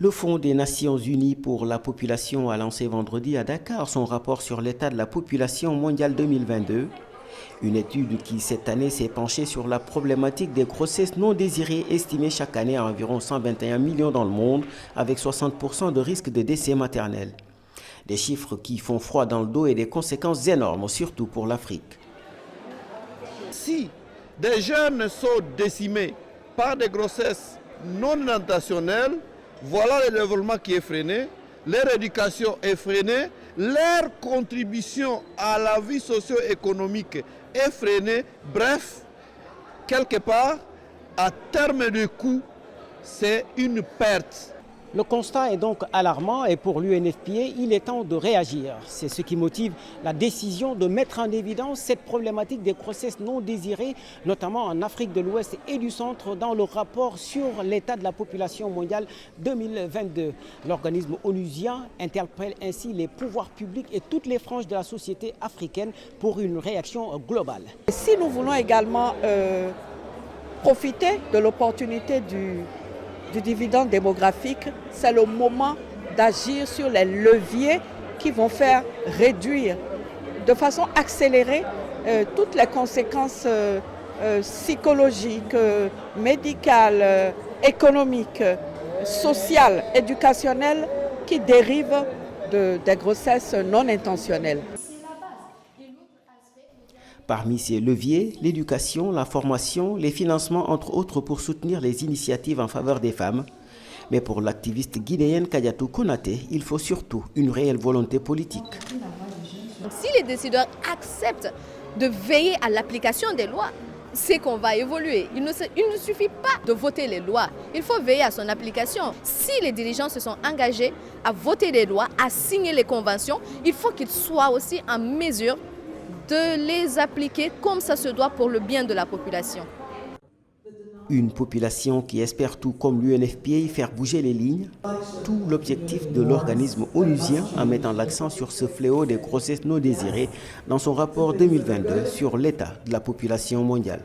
Le Fonds des Nations Unies pour la population a lancé vendredi à Dakar son rapport sur l'état de la population mondiale 2022. Une étude qui, cette année, s'est penchée sur la problématique des grossesses non désirées, estimée chaque année à environ 121 millions dans le monde, avec 60% de risque de décès maternel. Des chiffres qui font froid dans le dos et des conséquences énormes, surtout pour l'Afrique. Si des jeunes sont décimés par des grossesses non intentionnelles, voilà le développement qui est freiné, leur éducation est freinée, leur contribution à la vie socio-économique est freinée. Bref, quelque part, à terme de coût, c'est une perte. Le constat est donc alarmant et pour l'UNFPA, il est temps de réagir. C'est ce qui motive la décision de mettre en évidence cette problématique des grossesses non désirées, notamment en Afrique de l'Ouest et du Centre, dans le rapport sur l'état de la population mondiale 2022. L'organisme onusien interpelle ainsi les pouvoirs publics et toutes les franges de la société africaine pour une réaction globale. Si nous voulons également profiter de l'opportunité du dividende démographique, c'est le moment d'agir sur les leviers qui vont faire réduire de façon accélérée toutes les conséquences psychologiques, médicales, économiques, sociales, éducationnelles qui dérivent des grossesses non intentionnelles. Parmi ces leviers, l'éducation, la formation, les financements, entre autres, pour soutenir les initiatives en faveur des femmes. Mais pour l'activiste guinéenne Kadiatou Konaté, il faut surtout une réelle volonté politique. Donc, si les décideurs acceptent de veiller à l'application des lois, c'est qu'on va évoluer. Il ne suffit pas de voter les lois, il faut veiller à son application. Si les dirigeants se sont engagés à voter les lois, à signer les conventions, il faut qu'ils soient aussi en mesure de les appliquer comme ça se doit pour le bien de la population. Une population qui espère tout comme l'UNFPA faire bouger les lignes, tout l'objectif de l'organisme onusien en mettant l'accent sur ce fléau des grossesses non désirées dans son rapport 2022 sur l'état de la population mondiale.